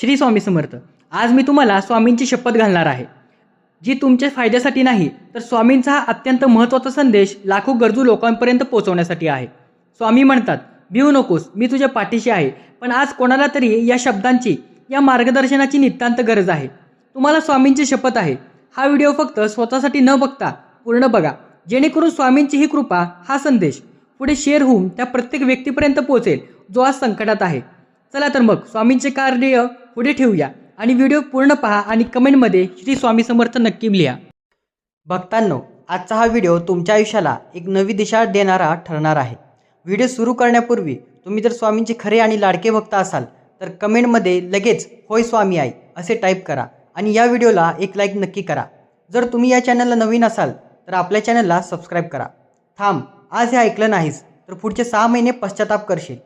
श्री स्वामी समर्थ। आज मी तुम्हाला स्वामींची शपथ घालणार आहे, जी तुमच्या फायद्यासाठी नाही तर स्वामींचा हा अत्यंत महत्त्वाचा संदेश लाखो गरजू लोकांपर्यंत पोहोचवण्यासाठी आहे। स्वामी म्हणतात, भिवू नकोस, मी तुझ्या पाठीशी आहे। पण आज कोणाला तरी या शब्दांची, या मार्गदर्शनाची नितांत गरज आहे। तुम्हाला स्वामींची शपथ आहे। हा व्हिडिओ फक्त स्वतःसाठी न बघता पूर्ण बघा, जेणेकरून स्वामींची ही कृपा, हा संदेश पुढे शेअर होऊन त्या प्रत्येक व्यक्तीपर्यंत पोहोचेल जो आज संकटात आहे। चला तर मग स्वामींचे कार्य पुढे ठेवूया आणि व्हिडिओ पूर्ण पहा आणि कमेंटमध्ये श्री स्वामी समर्थ नक्की लिहा। भक्तांनो, आजचा हा व्हिडिओ तुमच्या आयुष्याला एक नवी दिशा देणारा ठरणार आहे। व्हिडिओ सुरू करण्यापूर्वी तुम्ही जर स्वामींचे खरे आणि लाडके भक्त असाल तर कमेंटमध्ये लगेच होय स्वामी आई असे टाईप करा आणि या व्हिडिओला एक लाईक नक्की करा। जर तुम्ही या चॅनलला नवीन असाल तर आपल्या चॅनलला सबस्क्राईब करा। थांब, आज हे ऐकलं नाहीस तर पुढचे 6 महिने पश्चाताप करशील।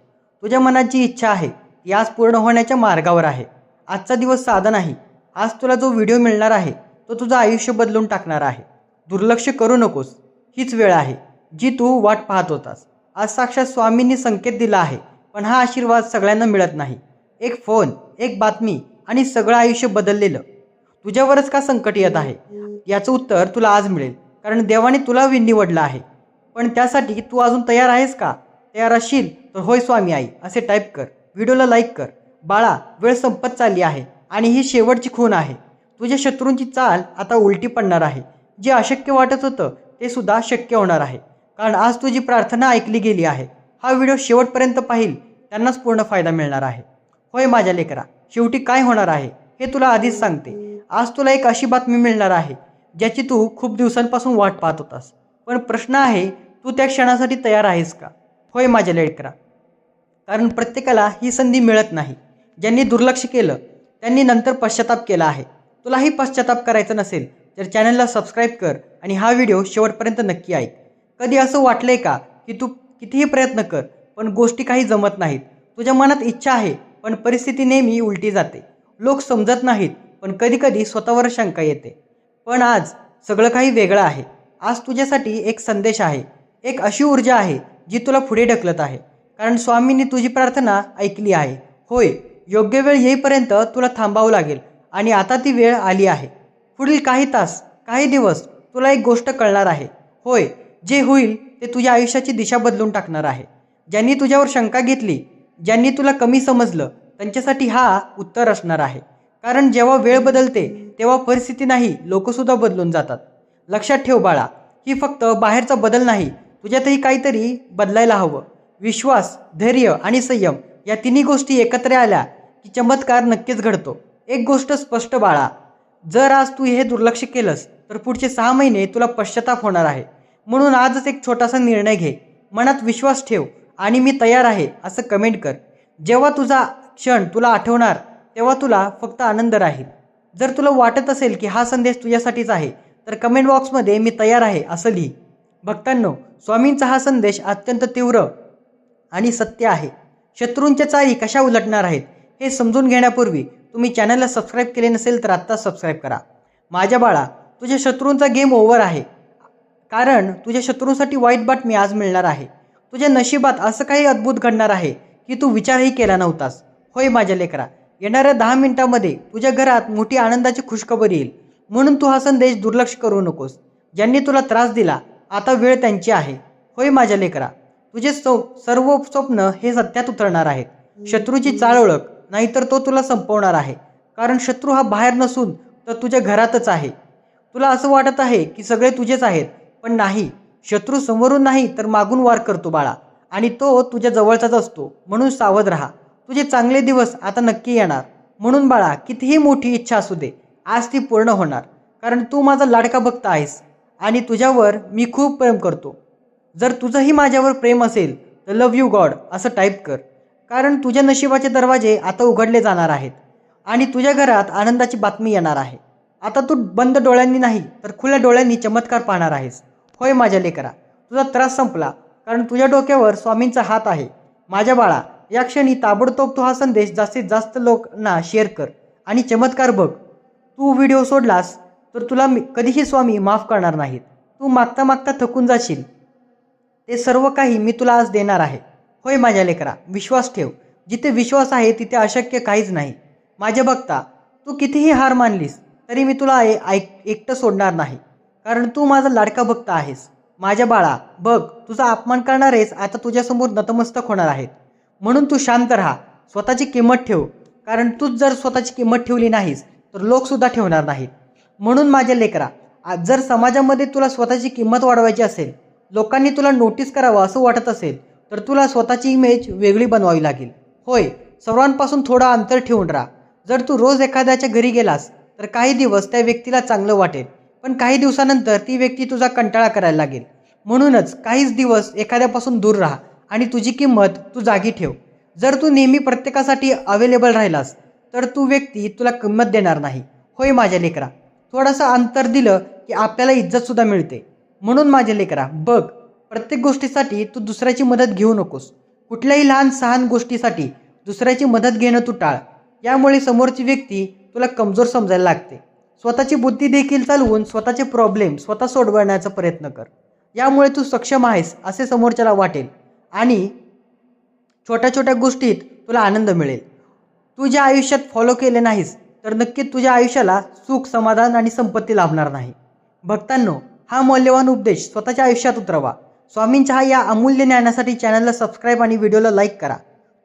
तुझ्या मनात जी इच्छा आहे ती आज पूर्ण होण्याच्या मार्गावर आहे। आजचा दिवस साधा नाही। आज तुला जो व्हिडिओ मिळणार आहे तो तुझं आयुष्य बदलून टाकणार आहे। दुर्लक्ष करू नकोस, हीच वेळ आहे जी तू वाट पाहत होतास। आज साक्षात स्वामींनी संकेत दिला आहे, पण हा आशीर्वाद सगळ्यांना मिळत नाही। एक फोन, एक बातमी आणि सगळं आयुष्य बदललेलं। तुझ्यावरच का संकट येत आहे याचं उत्तर तुला आज मिळेल, कारण देवाने तुला निवडलं आहे। पण त्यासाठी तू अजून तयार आहेस का? तयार असशील तर होय स्वामी आई असे टाईप कर, व्हिडिओला लाईक कर। बाळा, वेळ संपत चालली आहे आणि ही शेवटची खूण आहे। तुझ्या शत्रूंची चाल आता उलटी पडणार आहे। जे अशक्य वाटत होतं ते सुद्धा शक्य होणार आहे, कारण आज तुझी प्रार्थना ऐकली गेली आहे। हा व्हिडिओ शेवटपर्यंत पाहिल त्यांनाच पूर्ण फायदा मिळणार आहे। होय माझ्या लेकरा, शेवटी काय होणार आहे हे तुला आधीच सांगते। आज तुला एक अशी बातमी मिळणार आहे ज्याची तू खूप दिवसांपासून वाट पाहत होतास। पण प्रश्न आहे, तू त्या क्षणासाठी तयार आहेस का? होय माझ्या लेकरा, कारण प्रत्येकाला ही संधी मिळत नाही। ज्यांनी दुर्लक्ष केलं त्यांनी नंतर पश्चाताप केला आहे। तुलाही पश्चाताप करायचा नसेल तर चॅनलला सबस्क्राईब कर आणि हा व्हिडिओ शेवटपर्यंत नक्की ऐक। कधी असं वाटलंय का की तू कितीही प्रयत्न कर पण गोष्टी काही जमत नाहीत? तुझ्या मनात इच्छा आहे पण परिस्थिती नेहमी उलटी जाते। लोक समजत नाहीत, पण कधीकधी स्वतःवर शंका येते। पण आज सगळं काही वेगळं आहे। आज तुझ्यासाठी एक संदेश आहे, एक अशी ऊर्जा आहे जी तुला पुढे ढकलत आहे, कारण स्वामींनी तुझी प्रार्थना ऐकली आहे। होय, योग्य वेळ येईपर्यंत तुला थांबावं लागेल आणि आता ती वेळ आली आहे। पुढील काही तास, काही दिवस तुला एक गोष्ट कळणार आहे। होय, जे होईल ते तुझ्या आयुष्याची दिशा बदलून टाकणार आहे। ज्यांनी तुझ्यावर शंका घेतली, ज्यांनी तुला कमी समजलं, त्यांच्यासाठी हा उत्तर असणार आहे। कारण जेव्हा वेळ बदलते तेव्हा परिस्थिती नाही, लोकसुद्धा बदलून जातात। लक्षात ठेव बाळा, ही फक्त बाहेरचा बदल नाही, तुझ्यातही काहीतरी बदलायला हवं। विश्वास, धैर्य आणि संयम या तिन्ही गोष्टी एकत्र आल्या की चमत्कार नक्कीच घडतो। एक गोष्ट स्पष्ट बाळा, जर आज तू हे दुर्लक्ष केलंस तर पुढचे 6 महिने तुला पश्चाताप होणार आहे। म्हणून आजच एक छोटासा निर्णय घे, मनात विश्वास ठेव आणि मी तयार आहे असं कमेंट कर। जेव्हा तुझा क्षण तुला आठवणार तेव्हा तुला फक्त आनंद राहील। जर तुला वाटत असेल की हा संदेश तुझ्यासाठीच आहे तर कमेंट बॉक्समध्ये मी तयार आहे असं लिही। भक्तांनो, स्वामींचा हा संदेश अत्यंत तीव्र आणि सत्य आहे। शत्रूंच्या चाली कशा उलटणार आहेत हे समजून घेण्यापूर्वी तुम्ही चॅनलला सबस्क्राईब केले नसेल तर आत्ताच सबस्क्राईब करा। माझ्या बाळा, तुझ्या शत्रूंचा गेम ओव्हर आहे, कारण तुझ्या शत्रूंसाठी वाईट बातमी आज मिळणार आहे। तुझ्या नशिबात असं काही अद्भुत घडणार आहे की तू विचारही केला नव्हतास। होय माझ्या लेकरा, येणाऱ्या 10 मिनिटांमध्ये तुझ्या घरात मोठी आनंदाची खुशखबर येईल। म्हणून तू हा संदेश दुर्लक्ष करू नकोस। ज्यांनी तुला त्रास दिला, आता वेळ त्यांची आहे। होय माझ्या लेकरा, तुझे सर्व स्वप्न हे सत्यात उतरणार आहेत। शत्रूची चाळ ओळख, नाहीतर तो तुला संपवणार आहे। कारण शत्रू हा बाहेर नसून तर तुझ्या घरातच आहे। तुला असं वाटत आहे की सगळे तुझेच आहेत, पण नाही। शत्रू समोरून नाही तर मागून वार करतो बाळा, आणि तो तुझ्या जवळचाच असतो। म्हणून सावध राहा, तुझे चांगले दिवस आता नक्की येणार। म्हणून बाळा, कितीही मोठी इच्छा असू दे, आज ती पूर्ण होणार, कारण तू माझा लाडका भक्त आहेस आणि तुझ्यावर मी खूप प्रेम करतो। जर तुझंही माझ्यावर प्रेम असेल तर लव यू गॉड असं टाईप कर, कारण तुझ्या नशिबाचे दरवाजे आता उघडले जाणार आहेत आणि तुझ्या घरात आनंदाची बातमी येणार आहे। आता तू बंद डोळ्यांनी नाही तर खुल्या डोळ्यांनी चमत्कार पाहणार आहेस। होय माझ्या लेकरा, तुझा त्रास संपला, कारण तुझ्या डोक्यावर स्वामींचा हात आहे। माझ्या बाळा, या क्षणी ताबडतोब तू हा संदेश जास्तीत जास्त लोकांना शेअर कर आणि चमत्कार बघ। तू व्हिडिओ सोडलास तर तुला कधीही स्वामी माफ करणार नाहीत। तू मागता मागता थकून जाशील, ते सर्व काही मी तुला आज देणार आहे। होय माझ्या लेकरा, विश्वास ठेव। जिथे विश्वास आहे तिथे अशक्य काहीच नाही। माझे भक्ता, तू कितीही हार मानलीस तरी मी तुला एकटं सोडणार नाही, कारण तू माझा लाडका भक्त आहेस. माझ्या बाळा, बघ, तुझा अपमान करणारेच आता तुझ्यासमोर नतमस्तक होणार आहेत. म्हणून तू शांत राहा, स्वतःची किंमत ठेव, कारण तूच जर स्वतःची किंमत ठेवली नाहीस तर लोकसुद्धा ठेवणार नाहीत. म्हणून माझ्या लेकरा, आज जर समाजामध्ये तुला स्वतःची किंमत वाढवायची असेल, लोकांनी तुला नोटीस करावं असं वाटत असेल, तर तुला स्वतःची इमेज वेगळी बनवावी लागेल. होय, सर्वांपासून थोडं अंतर ठेवून राहा. जर तू रोज एखाद्याच्या घरी गेलास तर काही दिवस त्या व्यक्तीला चांगलं वाटेल, पण काही दिवसानंतर ती व्यक्ती तुझा कंटाळा करायला लागेल. म्हणूनच काहीच दिवस एखाद्यापासून दूर राहा आणि तुझी किंमत तू जागी ठेव. जर तू नेहमी प्रत्येकासाठी अवेलेबल राहिलास तर तू व्यक्ती तुला किंमत देणार नाही. होय माझ्या लेकरा, थोडंसं अंतर दिलं की आपल्याला इज्जतसुद्धा मिळते. म्हणून माझ्या लेकरा, बघ, प्रत्येक गोष्टीसाठी तू दुसऱ्याची मदत घेऊ नकोस. कुठल्याही लहान सहान गोष्टीसाठी दुसऱ्याची मदत घेणं तू टाळ. यामुळे समोरची व्यक्ती तुला कमजोर समजायला लागते. स्वतःची बुद्धी देखील चालवून स्वतःचे प्रॉब्लेम स्वतः सोडवण्याचा प्रयत्न कर. यामुळे तू सक्षम आहेस असे समोरच्याला वाटेल आणि छोट्या छोट्या गोष्टीत तुला आनंद मिळेल. तू ज्या आयुष्यात फॉलो केले नाहीस तर नक्कीच तुझ्या आयुष्याला सुख, समाधान आणि संपत्ती लाभणार नाही. भक्तांनो, हा मौल्यवान उपदेश स्वतःच्या आयुष्यात उतरवा. स्वामींच्या या अमूल्य ज्ञानासाठी चॅनलला सबस्क्राईब आणि व्हिडिओला लाईक करा.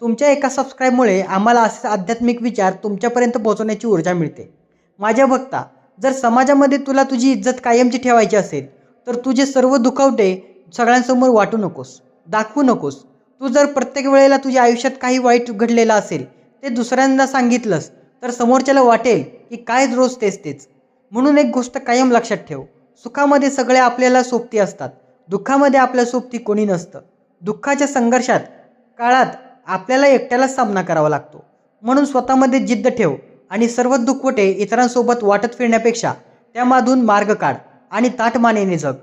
तुमच्या एका सबस्क्राईबमुळे आम्हाला असे आध्यात्मिक विचार तुमच्यापर्यंत पोहोचवण्याची ऊर्जा मिळते. माझ्या भक्ता, जर समाजामध्ये तुला तुझी इज्जत कायमची ठेवायची असेल तर तुझे सर्व दुखवटे सगळ्यांसमोर वाटू नकोस, दाखवू नकोस. तू जर प्रत्येक वेळेला तुझ्या आयुष्यात काही वाईट घडलेलं असेल ते दुसऱ्यांना सांगितलंस तर समोरच्याला वाटेल की काय रोज तेच. म्हणून एक गोष्ट कायम लक्षात ठेव, सुखामध्ये सगळे आपल्याला सोबती असतात, दुःखामध्ये आपल्या सोबती कोणी नसतं. दुःखाच्या संघर्षात काळात आपल्याला एकट्यालाच सामना करावा लागतो. म्हणून स्वतःमध्ये जिद्द ठेव आणि सर्व दुःखवटे इतरांसोबत वाटत फिरण्यापेक्षा त्यामधून मार्ग काढ आणि ताठमानेने जग.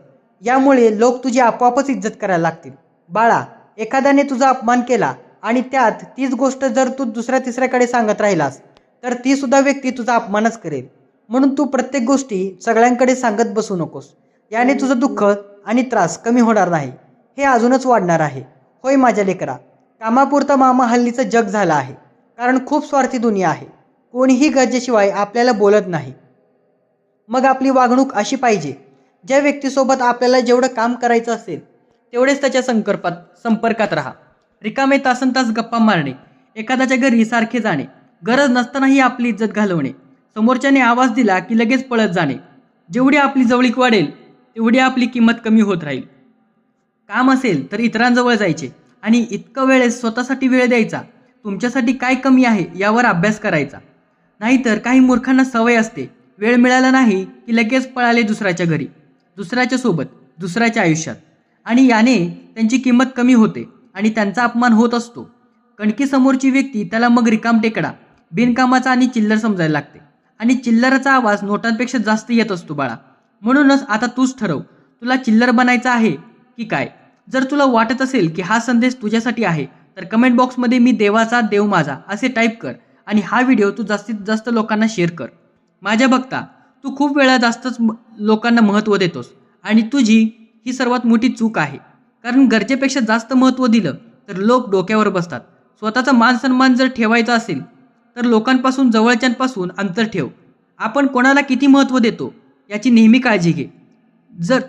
यामुळे लोक तुझी आपोआपच इज्जत करायला लागतील. बाळा, एखाद्याने तुझा अपमान केला आणि त्यात तीच गोष्ट जर तू दुसऱ्या तिसऱ्याकडे सांगत राहिलास तर ती सुद्धा व्यक्ती तुझा अपमानच करेल. म्हणून तू प्रत्येक गोष्टी सगळ्यांकडे सांगत बसू नकोस. याने तुझं दुःख आणि त्रास कमी होणार नाही, हे अजूनच वाढणार आहे. होय माझ्या लेकरा, कामापुरता मामा हल्लीचं जग झालं आहे, कारण खूप स्वार्थी दुनिया आहे. कोणीही गरजेशिवाय आपल्याला बोलत नाही. मग आपली वागणूक अशी पाहिजे, ज्या व्यक्तीसोबत आपल्याला जेवढं काम करायचं असेल तेवढेच त्याच्या संपर्कात राहा. रिकामे तासनतास गप्पा मारणे, एखाद्याच्या घरी सारखे जाणे, गरज नसतानाही आपली इज्जत घालवणे, समोरच्याने आवाज दिला की लगेच पळत जाणे. जेवढी आपली जवळीक वाढेल तेवढी आपली किंमत कमी होत राहील. काम असेल तर इतरांजवळ जायचे आणि इतकं वेळेस स्वतःसाठी वेळ द्यायचा. तुमच्यासाठी काय कमी आहे यावर अभ्यास करायचा. नाहीतर काही मूर्खांना सवय असते, वेळ मिळाला नाही की लगेच पळाले दुसऱ्याच्या घरी, दुसऱ्याच्या सोबत, दुसऱ्याच्या आयुष्यात, आणि याने त्यांची किंमत कमी होते आणि त्यांचा अपमान होत असतो. कणकी समोरची व्यक्ती त्याला मग रिकामटेकडा, बिनकामाचा आणि चिल्लर समजायला लागते आणि चिल्लराचा आवाज नोटांपेक्षा जास्त येत असतो बाळा. म्हणूनच आता तूच ठरव, तुला चिल्लर बनायचं आहे की काय. जर तुला वाटत असेल की हा संदेश तुझ्यासाठी आहे तर कमेंट बॉक्समध्ये मी देवाचा देव माझा असे टाईप कर आणि हा व्हिडिओ तू जास्तीत जास्त लोकांना शेअर कर. माझ्या भक्ता, तू खूप वेळा जास्तच लोकांना महत्त्व देतोस आणि तुझी ही सर्वात मोठी चूक आहे. कारण गरजेपेक्षा जास्त महत्त्व दिलं तर लोक डोक्यावर बसतात. स्वतःचा मान सन्मान जर ठेवायचा असेल तर लोकांपासून, जवळच्यांपासून अंतर ठेव. आपण कोणाला किती महत्त्व देतो याची नेहमी काळजी घे.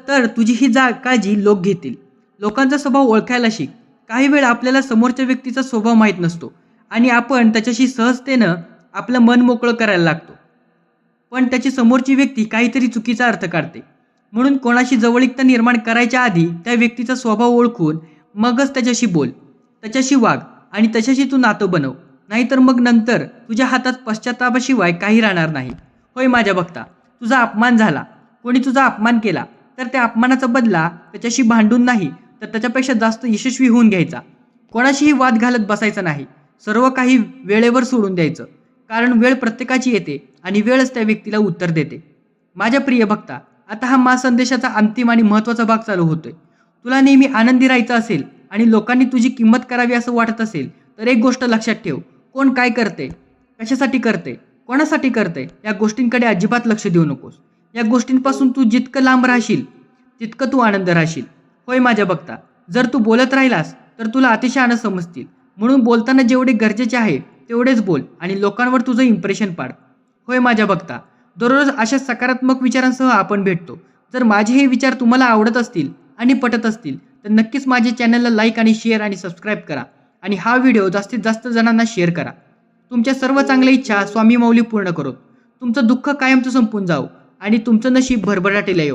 तर तुझी ही काळजी लोक घेतील. लोकांचा स्वभाव ओळखायला शिक. काही वेळ आपल्याला समोरच्या व्यक्तीचा स्वभाव माहीत नसतो आणि आपण त्याच्याशी सहजतेनं आपलं मन मोकळं करायला लागतो, पण त्याची समोरची व्यक्ती काहीतरी चुकीचा अर्थ काढते. म्हणून कोणाशी जवळीकता निर्माण करायच्या आधी त्या व्यक्तीचा स्वभाव ओळखून मगच त्याच्याशी बोल, त्याच्याशी वाग आणि त्याच्याशी तू नातं बनव. नाहीतर मग नंतर तुझ्या हातात पश्चात्तापाशिवाय काही राहणार नाही. होय माझ्या भक्ता, तुझा अपमान झाला, कोणी तुझा अपमान केला तर त्या अपमानाचा बदला त्याच्याशी भांडून नाही तर त्याच्यापेक्षा जास्त यशस्वी होऊन घ्यायचा. कोणाशीही वाद घालत बसायचा नाही. सर्व काही वेळेवर सोडून द्यायचं, कारण वेळ प्रत्येकाची येते आणि वेळच त्या व्यक्तीला उत्तर देते. माझ्या प्रिय भक्ता, आता हा संदेशाचा अंतिम आणि महत्त्वाचा भाग चालू होतोय. तुला नेहमी आनंदी राहायचं असेल आणि लोकांनी तुझी किंमत करावी असं वाटत असेल तर एक गोष्ट लक्षात ठेव, कोण काय करते, कशासाठी करते, कोणासाठी करते या गोष्टींकडे अजिबात लक्ष देऊ नकोस. या गोष्टींपासून तू जितकं लांब राहशील तितकं तू आनंद राहशील. होय माझ्या भक्ता, जर तू बोलत राहिलास तर तुला अतिशय आनंद समजतील. म्हणून बोलताना जेवढे गरजेचे आहे तेवढेच बोल आणि लोकांवर तुझं इम्प्रेशन पाड. होय माझ्या भक्ता, दररोज अशा सकारात्मक विचारांसह आपण भेटतो. जर माझे हे विचार तुम्हाला आवडत असतील आणि पटत असतील तर नक्कीच माझ्या चॅनलला लाईक आणि शेअर आणि सबस्क्राईब करा आणि हा व्हिडिओ जास्तीत जास्त जणांना शेअर करा. तुमच्या सर्व चांगल्या इच्छा स्वामी माऊली पूर्ण करो. तुमचं दुःख कायमचं संपून जावो आणि तुमचं नशीब भरभराटीला येवो.